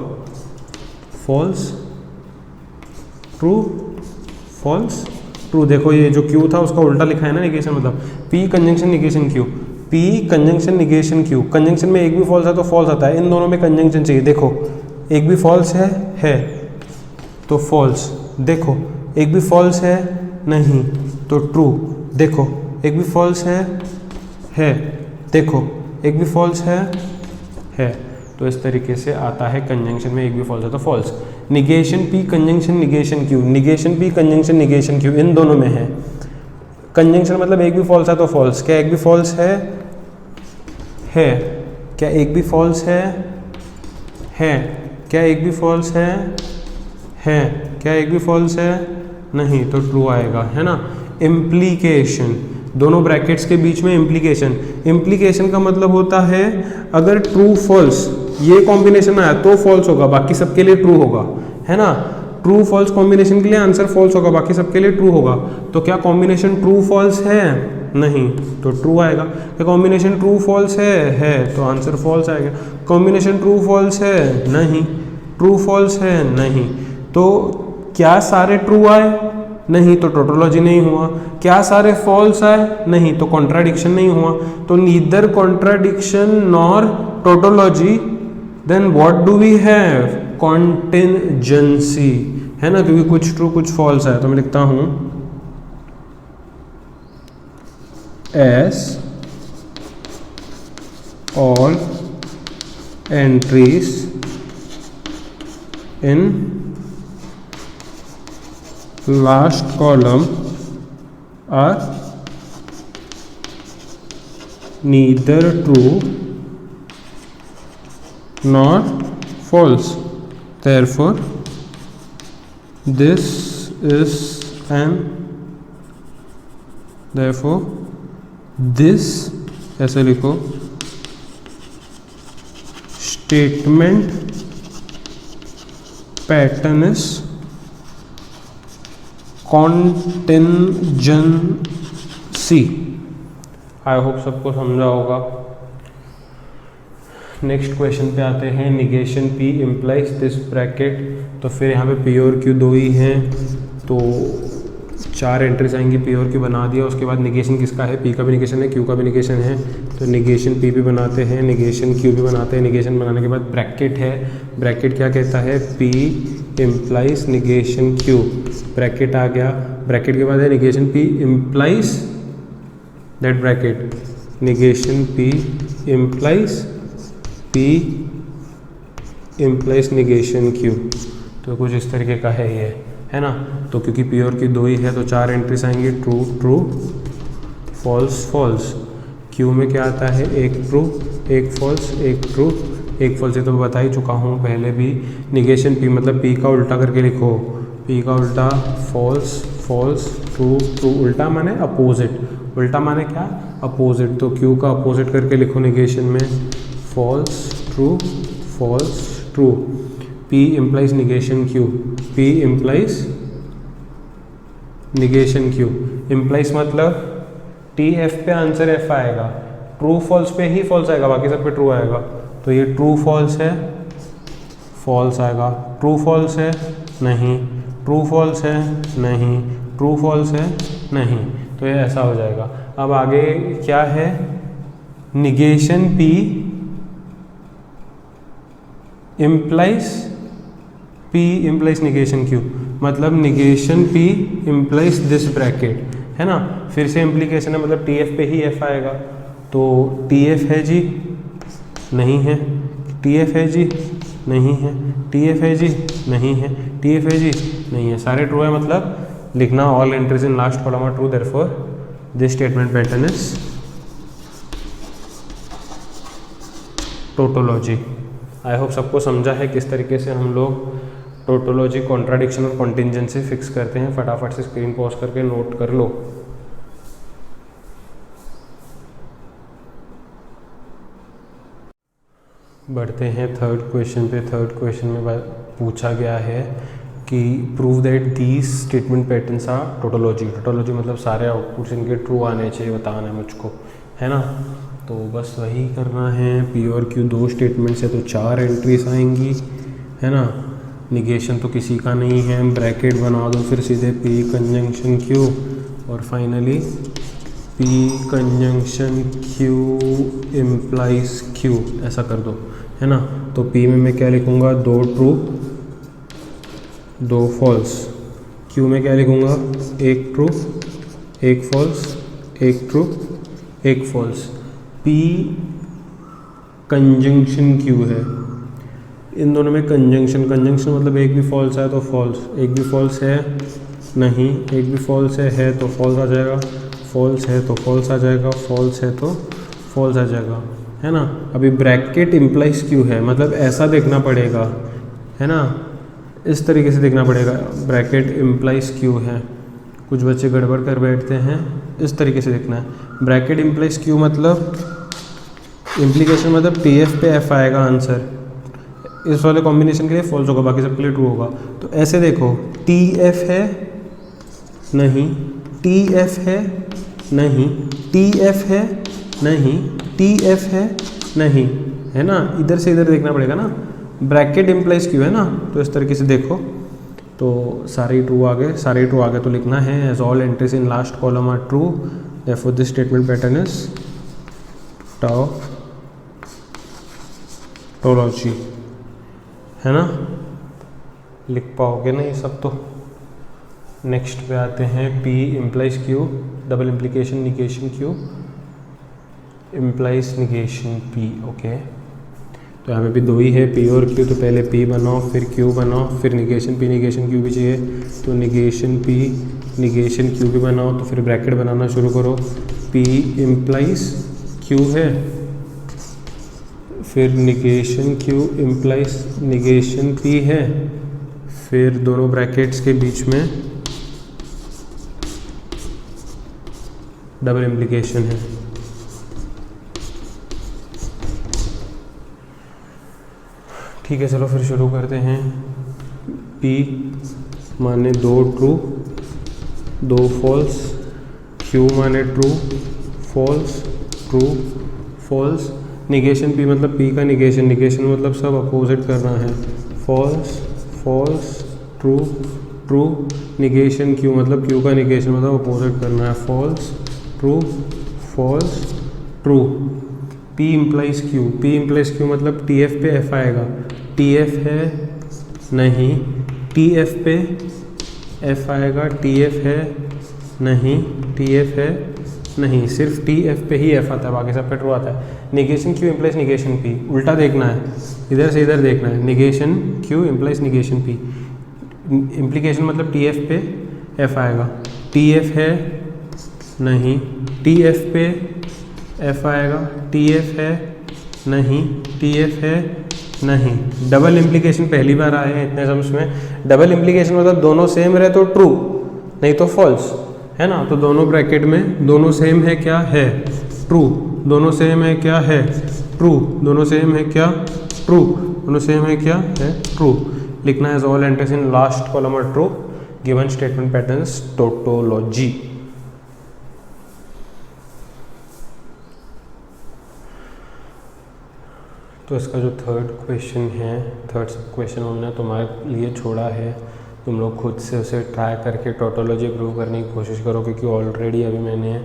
फॉल्स ट्रू फॉल्स ट्रू। देखो ये जो क्यू था उसका उल्टा लिखा है ना, निगेशन मतलब P conjunction negation Q, P conjunction negation Q. Conjunction में एक भी फॉल्स है तो फॉल्स आता है, इन दोनों में कंजंक्शन चाहिए। देखो एक भी फॉल्स है तो फॉल्स, देखो एक भी फॉल्स है नहीं तो ट्रू, देखो एक भी फॉल्स है, देखो एक भी फॉल्स है। तो इस तरीके से आता है कंजंक्शन में एक भी फॉल्स है तो false. Negation P conjunction negation Q, negation P conjunction negation Q इन दोनों में है। कंजंक्शन मतलब एक भी फॉल्स है तो फॉल्स। क्या एक भी फॉल्स है? क्या एक भी फॉल्स है? क्या एक भी फॉल्स है? क्या एक भी फॉल्स है? नहीं, तो ट्रू आएगा, है ना। इम्प्लीकेशन, दोनों ब्रैकेट्स के बीच में इम्प्लीकेशन। इम्प्लीकेशन का मतलब होता है अगर ट्रू फॉल्स ये कॉम्बिनेशन आया तो फॉल्स होगा, बाकी सबके लिए ट्रू होगा, है ना। ट्रू फॉल्स कॉम्बिनेशन के लिए आंसर फॉल्स होगा, बाकी सबके लिए ट्रू होगा। तो क्या कॉम्बिनेशन ट्रू फॉल्स है? नहीं, तो ट्रू आएगा। क्या कॉम्बिनेशन ट्रू फॉल्स है तो आंसर फॉल्स आएगा। कॉम्बिनेशन ट्रू फॉल्स है? नहीं। ट्रू फॉल्स है? नहीं। तो क्या सारे ट्रू आए? नहीं, तो टोटोलॉजी नहीं हुआ। क्या सारे फॉल्स आए? नहीं, तो कॉन्ट्राडिक्शन नहीं हुआ। तो neither contradiction nor tautology, then what do we have? Contingency, है ना, क्योंकि कुछ ट्रू कुछ फॉल्स है। तो मैं लिखता हूं as all entries in last column are neither true nor false, therefore this is an therefore this ऐसे लिखो statement pattern is contingency। I hope सबको समझा होगा। नेक्स्ट क्वेश्चन पे आते हैं। Negation P implies this bracket. तो फिर यहाँ पे P और Q दो ही हैं, तो 4 एंट्रीज आएंगी। P और Q बना दिया। उसके बाद निगेशन किसका है? P का भी निगेशन है, Q का भी निगेशन है। तो निगेशन P भी बनाते हैं, निगेशन Q भी बनाते हैं। निगेशन बनाने के बाद ब्रैकेट है। ब्रैकेट क्या कहता है? P implies negation Q। Bracket आ गया। ब्रैकेट के बाद है negation P implies that bracket. Negation P implies negation Q। तो कुछ इस तरीके का है ये, है ना। तो क्योंकि P और Q दो ही है तो 4 एंट्रीज आएंगी, true true false false. Q में क्या आता है? एक ट्रू एक फॉल्स एक ट्रू एक फॉल्स। ये तो बता ही चुका हूँ पहले भी। निगेशन P मतलब P का उल्टा करके लिखो। P का उल्टा फॉल्स फॉल्स ट्रू ट्रू। उल्टा माने अपोजिट, उल्टा माने क्या? अपोजिट। तो Q का अपोजिट करके लिखो निगेशन में, false true false true. P implies negation Q। P implies negation Q। Implies मतलब TF पे आंसर F आएगा, ट्रू फॉल्स पे ही फॉल्स आएगा, बाकी सब पे ट्रू आएगा। तो ये ट्रू फॉल्स है, फॉल्स आएगा। ट्रू फॉल्स है? नहीं। ट्रू फॉल्स है? नहीं। ट्रू फॉल्स है? नहीं। तो ये ऐसा हो जाएगा। अब आगे क्या है? Negation P implies negation Q। मतलब negation P implies this bracket, है ना। फिर से इम्प्लीकेशन है, मतलब TF पे ही F आएगा। तो TF है जी? नहीं है। TF है जी? नहीं है। TF है जी? नहीं है। TF है जी? नहीं है। सारे ट्रू है, मतलब लिखना all entries in last column are true, therefore this statement pattern is tautology. I hope सबको समझा है किस तरीके से हम लोग टोटोलॉजी, कॉन्ट्राडिक्शन और कॉन्टिंजेंसी फिक्स करते हैं। फटाफट से स्क्रीन पॉज करके नोट कर लो। बढ़ते हैं थर्ड क्वेश्चन पे। थर्ड क्वेश्चन में पूछा गया है कि prove that these statement patterns are tautology. Tautology मतलब सारे आउटपुट्स इनके ट्रू आने चाहिए, बताना है मुझको, है ना। तो बस वही करना है। P और Q दो स्टेटमेंट्स है तो 4 एंट्रीज आएंगी, है ना। निगेशन तो किसी का नहीं है, ब्रैकेट बना दो फिर सीधे P कंजंक्शन Q, और finally P conjunction Q implies Q, ऐसा कर दो, है ना। तो P में मैं क्या लिखूँगा? 2 ट्रू 2 फॉल्स। Q में क्या लिखूँगा? 1 true 1 false 1 true 1 false. P conjunction Q है। इन दोनों में कंजंक्शन मतलब एक भी फॉल्स है तो फॉल्स, एक भी फॉल्स है नहीं, एक भी फॉल्स है तो फॉल्स आ जाएगा, फॉल्स है तो फॉल्स आ जाएगा, फॉल्स है तो फॉल्स आ जाएगा, है ना। अभी ब्रैकेट इम्प्लाइज Q है, मतलब ऐसा देखना पड़ेगा, है ना, इस तरीके से देखना पड़ेगा। ब्रैकेट इम्प्लाइज Q है, कुछ बच्चे गड़बड़ कर बैठते हैं, इस तरीके से देखना है। ब्रैकेट इम्प्लाइज क्यू मतलब इम्प्लीकेशन मतलब टी एफ पे एफ आएगा आंसर, इस वाले कॉम्बिनेशन के लिए फॉल्स होगा, बाकी सबके लिए ट्रू होगा। तो ऐसे देखो, टी एफ है नहीं, टी एफ है नहीं, टी एफ है नहीं, टी एफ है नहीं, है ना, इधर से इधर देखना पड़ेगा ना। ब्रैकेट इम्प्लाइज क्यू है ना, तो इस तरीके से देखो, तो सारे ट्रू आ गए, सारे ट्रू आ गए, तो लिखना है as all entries in last column are true, therefore this statement pattern is tautology, है ना, लिख पाओगे ना ये सब। तो नेक्स्ट पे आते हैं, P implies Q, double implication negation Q implies negation P, okay. तो यहाँ पे भी दो ही है, P और Q, तो पहले P बनाओ फिर Q बनाओ, फिर निगेशन P निगेशन Q भी चाहिए, तो निगेशन P निगेशन Q भी बनाओ, तो फिर ब्रैकेट बनाना शुरू करो। P इम्प्लाइज Q है, फिर negation Q implies negation P है, फिर दोनों ब्रैकेट्स के बीच में डबल इम्प्लीकेशन है। ठीक है, चलो फिर शुरू करते हैं। P माने दो ट्रू दो फॉल्स, Q माने true false true false, negation P मतलब P का निगेशन, निगेशन मतलब सब अपोजिट करना है, false false true true, negation Q मतलब Q का निगेशन मतलब अपोजिट करना है, false true false true. P implies Q, P implies Q मतलब TF पे F आएगा, TF है नहीं, TF पे F आएगा, TF है नहीं, TF है नहीं, सिर्फ TF पे ही F आता है, बाकी सब पे ट्रू आता है। Negation Q implies negation P, उल्टा देखना है, इधर से इधर देखना है, negation Q implies negation P, implication मतलब TF पे F आएगा, TF है नहीं, TF पे F आएगा, TF है नहीं, TF है नहीं। डबल इम्प्लीकेशन पहली बार आए हैं इतने सम्स में, डबल इम्प्लीकेशन मतलब दोनों सेम रहे तो ट्रू, नहीं तो फॉल्स, है ना। तो दोनों ब्रैकेट में दोनों सेम है क्या है, ट्रू, दोनों सेम है क्या है, ट्रू, दोनों सेम है क्या, ट्रू, दोनों सेम है क्या है, ट्रू। लिखना है all entries in last column are true, given statement patterns tautology. तो इसका जो थर्ड क्वेश्चन है, थर्ड सब क्वेश्चन हमने तुम्हारे लिए छोड़ा है, तुम लोग खुद से उसे ट्राई करके टोटोलॉजी प्रूव करने की कोशिश करो, क्योंकि ऑलरेडी अभी मैंने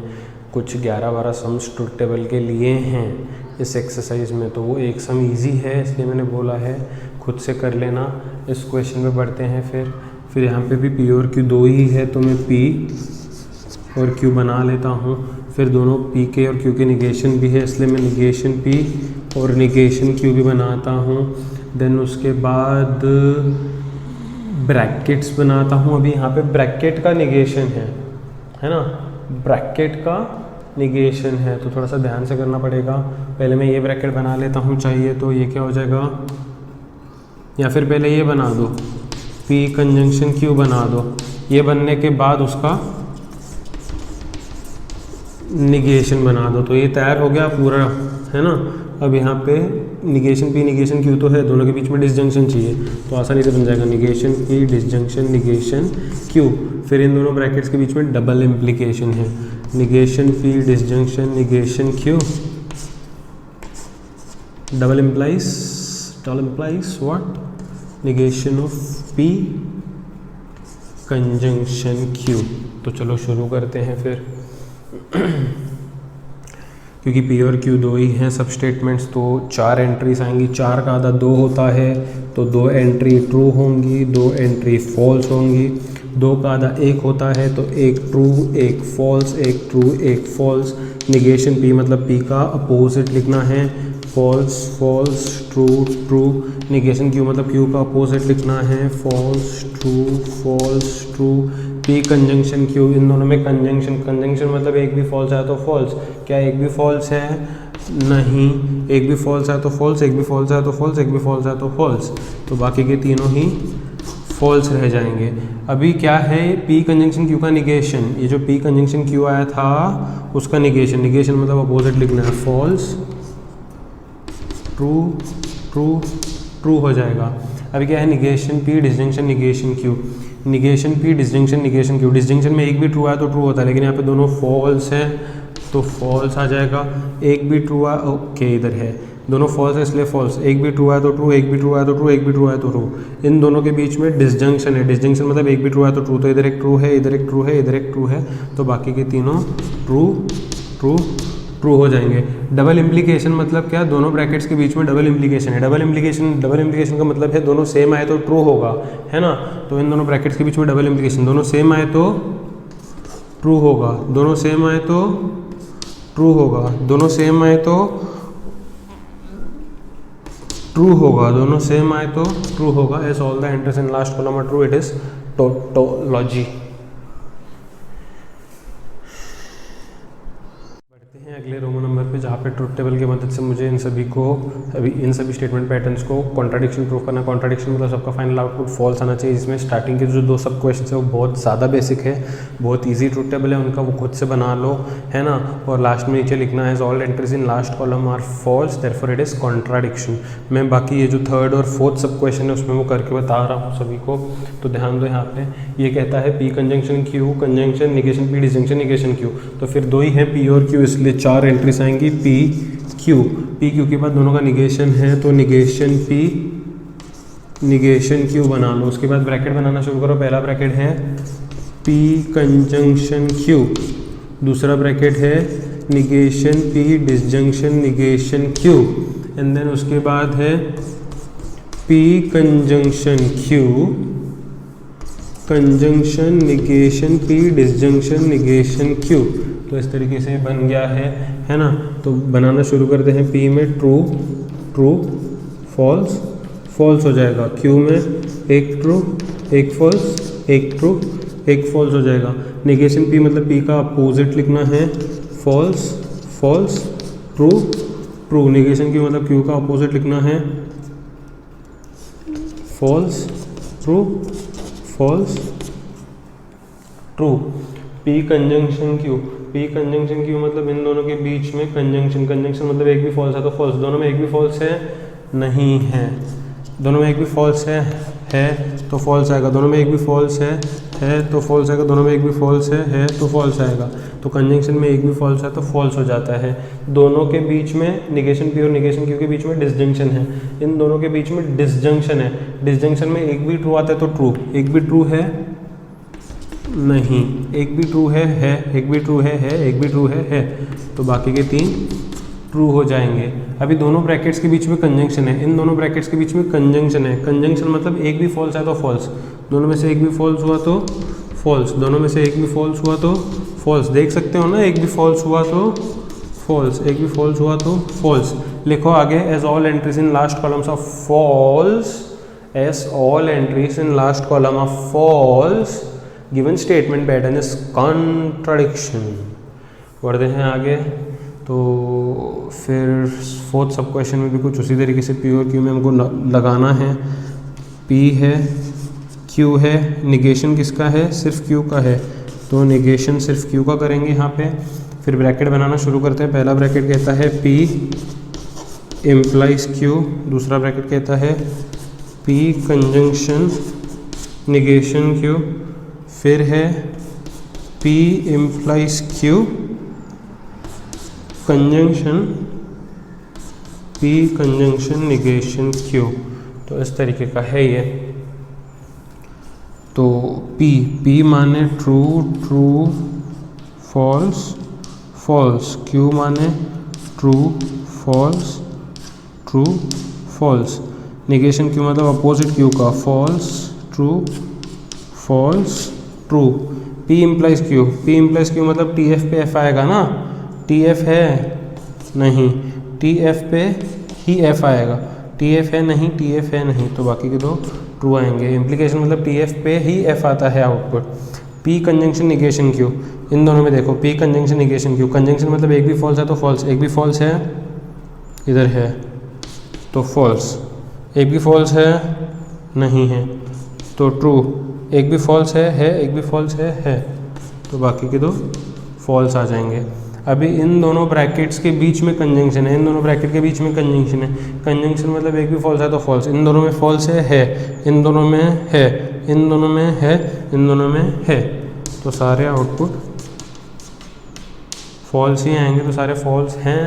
कुछ 11-12 सम्स ट्रुथ टेबल के लिए हैं इस एक्सरसाइज में, तो वो एक सम इजी है इसलिए मैंने बोला है खुद से कर लेना। इस क्वेश्चन पे बढ़ते हैं फिर यहाँ पे भी P और Q दो ही है, तो मैं P और Q बना लेता हूँ, फिर दोनों P के और Q के निगेशन भी है, इसलिए मैं निगेशन P और निगेशन Q भी बनाता हूँ। देन उसके बाद ब्रैकेट्स बनाता हूँ, अभी यहाँ पे ब्रैकेट का निगेशन है ना, ब्रैकेट का निगेशन है, तो थोड़ा सा ध्यान से करना पड़ेगा। पहले मैं ये ब्रैकेट बना लेता हूँ, चाहिए तो ये क्या हो जाएगा, या फिर पहले ये बना दो, P कंजंक्शन Q बना दो, ये बनने के बाद उसका निगेशन बना दो, तो ये तैयार हो गया पूरा, है ना। अब यहाँ पे निगेशन P निगेशन Q तो है, दोनों के बीच में डिसजंक्शन चाहिए, तो आसानी से बन जाएगा negation P disjunction negation Q, फिर इन दोनों ब्रैकेट्स के बीच में डबल इम्प्लीकेशन है, negation P disjunction negation Q, double implies what, negation of P conjunction Q। तो चलो शुरू करते हैं फिर क्योंकि P और Q दो ही हैं सब स्टेटमेंट्स, तो 4 एंट्रीज आएंगी, 4 का आधा 2 होता है, तो 2 एंट्री ट्रू होंगी, 2 एंट्री फॉल्स होंगी, 2 का आधा 1 होता है, तो 1 true 1 false, 1 true 1 false. Negation P मतलब P का अपोजिट लिखना है, false false true true. Negation Q मतलब Q का अपोजिट लिखना है, false true false true. P conjunction Q, इन दोनों में कंजंक्शन मतलब एक भी फॉल्स है तो फॉल्स, क्या एक भी फॉल्स है, नहीं, एक भी फॉल्स है तो फॉल्स, एक भी फॉल्स है तो फॉल्स, एक भी फॉल्स है तो फॉल्स, तो बाकी के तीनों ही फॉल्स रह जाएंगे। अभी क्या है, पी कंजंक्शन क्यू का निगेशन, ये जो पी कंजंक्शन क्यू आया था उसका निगेशन, निगेशन मतलब अपोजिट लिखना है, फॉल्स, ट्रू, ट्रू, ट्रू हो जाएगा। अभी क्या है, negation P disjunction negation Q, negation P disjunction negation Q, disjunction में एक भी ट्रू आया तो ट्रू होता है, लेकिन यहाँ पे दोनों फॉल्स हैं तो फॉल्स आ जाएगा। एक भी ट्रू आया, ओके इधर है, दोनों फॉल्स है इसलिए फॉल्स, एक भी ट्रू आया तो ट्रू, एक भी ट्रू आया तो ट्रू, एक भी ट्रू आया तो ट्रू। इन दोनों के बीच में डिसजंक्शन है, डिसजंक्शन मतलब एक भी ट्रू आया तो ट्रू, तो इधर एक ट्रू है, इधर एक ट्रू है, इधर एक ट्रू है, तो बाकी के तीनों ट्रू, ट्रू, ट्रू हो जाएंगे। डबल इम्प्लीकेशन मतलब क्या, दोनों ब्रैकेट्स के बीच में डबल इम्प्लीकेशन है। डबल इम्प्लीकेशन का मतलब है दोनों सेम आए तो ट्रू होगा, है ना। तो इन दोनों ब्रैकेट्स के बीच में डबल इम्प्लीकेशन, दोनों सेम आए तो ट्रू होगा, दोनों सेम आए तो ट्रू होगा, दोनों सेम आए तो ट्रू होगा, दोनों सेम आए तो ट्रू होगा। As all the entries in last column are true, it is tautology. अगले रोमन नंबर पे, जहाँ पे ट्रुथ टेबल की मदद से मुझे इन सभी स्टेटमेंट पैटर्न्स को कॉन्ट्राडिक्शन प्रूफ करना। कॉन्ट्राडिक्शन मतलब सबका फाइनल आउटपुट फॉल्स आना चाहिए। जिसमें स्टार्टिंग के जो 2 सब क्वेश्चन है वो बहुत ज़्यादा बेसिक है, बहुत इजी ट्रुथ टेबल है उनका, वो खुद से बना लो, है ना। और लास्ट में नीचे लिखना है all entries in last column are false therefore it is contradiction. मैं बाकी ये जो 3rd और 4th सब क्वेश्चन है उसमें वो करके बता रहा हूँ सभी को, तो ध्यान दो। यहाँ पे ये कहता है P conjunction Q conjunction negation P disjunction negation Q, तो फिर 2 ही है पी और क्यू, इसलिए 4 एंट्रीज आएंगी पी क्यू। पी क्यू के बाद दोनों का निगेशन है तो निगेशन पी निगेशन क्यू बना लो। उसके बाद ब्रैकेट बनाना शुरू करो। पहला ब्रैकेट है पी कंजंक्शन क्यू, दूसरा ब्रैकेट है negation P disjunction negation Q, and then उसके बाद है P conjunction Q conjunction negation P disjunction negation Q. तो इस तरीके से बन गया है ना। तो बनाना शुरू करते हैं। पी में ट्रू ट्रू फॉल्स फॉल्स हो जाएगा, क्यू में एक ट्रू एक फॉल्स एक ट्रू एक फॉल्स हो जाएगा। निगेशन पी मतलब पी का अपोजिट लिखना है, false false true true. Negation Q मतलब क्यू का अपोजिट लिखना है, false true false true. P conjunction Q, P conjunction Q मतलब इन दोनों के बीच में कंजंक्शन, कंजंक्शन मतलब एक भी फॉल्स है तो फॉल्स, दोनों में एक भी फॉल्स है नहीं है, दोनों में एक भी फॉल्स है तो फॉल्स आएगा, दोनों में एक भी फॉल्स है तो फॉल्स आएगा, दोनों में एक भी फॉल्स है तो फॉल्स आएगा। तो कंजंक्शन में एक भी फॉल्स है तो फॉल्स हो जाता है। दोनों के बीच में निगेशन पी और निगेशन क्यू के बीच में डिसजंक्शन है, इन दोनों के बीच में डिसजंक्शन है। डिसजंक्शन में एक भी ट्रू आता है तो ट्रू, एक भी ट्रू है नहीं, एक भी ट्रू है एक भी ट्रू है एक भी ट्रू है, तो बाकी के 3 ट्रू हो जाएंगे। अभी दोनों ब्रैकेट्स के बीच में कंजंक्शन है, इन दोनों ब्रैकेट्स के बीच में कंजंक्शन है। कंजंक्शन मतलब एक भी फॉल्स है तो फॉल्स, दोनों में से एक भी फॉल्स हुआ तो फॉल्स, दोनों में से एक भी फॉल्स हुआ तो फॉल्स। देख सकते हो ना, एक भी फॉल्स हुआ तो फॉल्स, एक भी फॉल्स हुआ तो फॉल्स। लिखो आगे, as all entries in last columns of false, as all entries in last column of false given statement pattern is contradiction. बढ़ते हैं आगे। तो फिर 4th सब क्वेश्चन में भी कुछ उसी तरीके से पी और क्यू में हमको लगाना है। पी है क्यू है, निगेशन किसका है, सिर्फ क्यू का है, तो निगेशन सिर्फ क्यू का करेंगे यहाँ पे। फिर ब्रैकेट बनाना शुरू करते हैं। पहला ब्रैकेट कहता है पी इम्प्लाइज क्यू, दूसरा ब्रैकेट कहता है पी कंजंक्शन निगेशन क्यू, फिर है P implies Q conjunction P conjunction negation Q. तो इस तरीके का है ये। तो पी माने true true false false, Q माने true false true false, negation Q मतलब अपोजिट क्यू का, false true false true. P implies Q, P implies Q मतलब टी एफ पे एफ आएगा ना, टी एफ है नहीं, टी एफ पे ही एफ आएगा, टी एफ है नहीं, टी एफ है नहीं, तो बाकी के 2 ट्रू आएंगे। इम्प्लीकेशन मतलब टी एफ पे ही एफ आता है output. P conjunction negation Q, इन दोनों में देखो P conjunction negation Q, conjunction मतलब एक भी फॉल्स है तो फॉल्स, एक भी फॉल्स है इधर है तो फॉल्स, एक भी फॉल्स है नहीं है तो ट्रू, एक भी फॉल्स है, एक भी फॉल्स है, तो बाकी के दो फॉल्स आ जाएंगे। अभी इन दोनों ब्रैकेट्स के बीच में कंजंक्शन है, इन दोनों ब्रैकेट के बीच में कंजंक्शन है, कंजंक्शन मतलब एक भी फॉल्स है तो फॉल्स, इन दोनों में फॉल्स है, इन दोनों में है, इन दोनों में है, इन दोनों में है, तो सारे आउटपुट फॉल्स ही आएंगे, तो सारे फॉल्स हैं,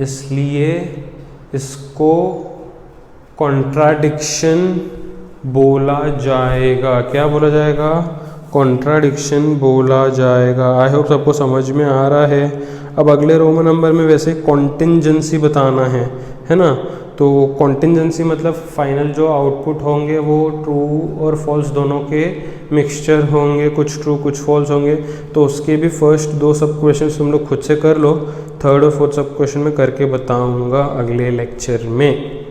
इसलिए इसको कॉन्ट्राडिक्शन बोला जाएगा। क्या बोला जाएगा? कॉन्ट्राडिक्शन बोला जाएगा। आई होप सबको समझ में आ रहा है। अब अगले रोमन नंबर में वैसे कॉन्टिंजेंसी बताना है ना। तो कॉन्टिंजेंसी मतलब फाइनल जो आउटपुट होंगे वो ट्रू और फॉल्स दोनों के मिक्सचर होंगे, कुछ ट्रू कुछ फॉल्स होंगे। तो उसके भी फर्स्ट दो सब क्वेश्चन तुम लोग खुद से कर लो, थर्ड और फोर्थ सब क्वेश्चन में करके बताऊंगा अगले लेक्चर में।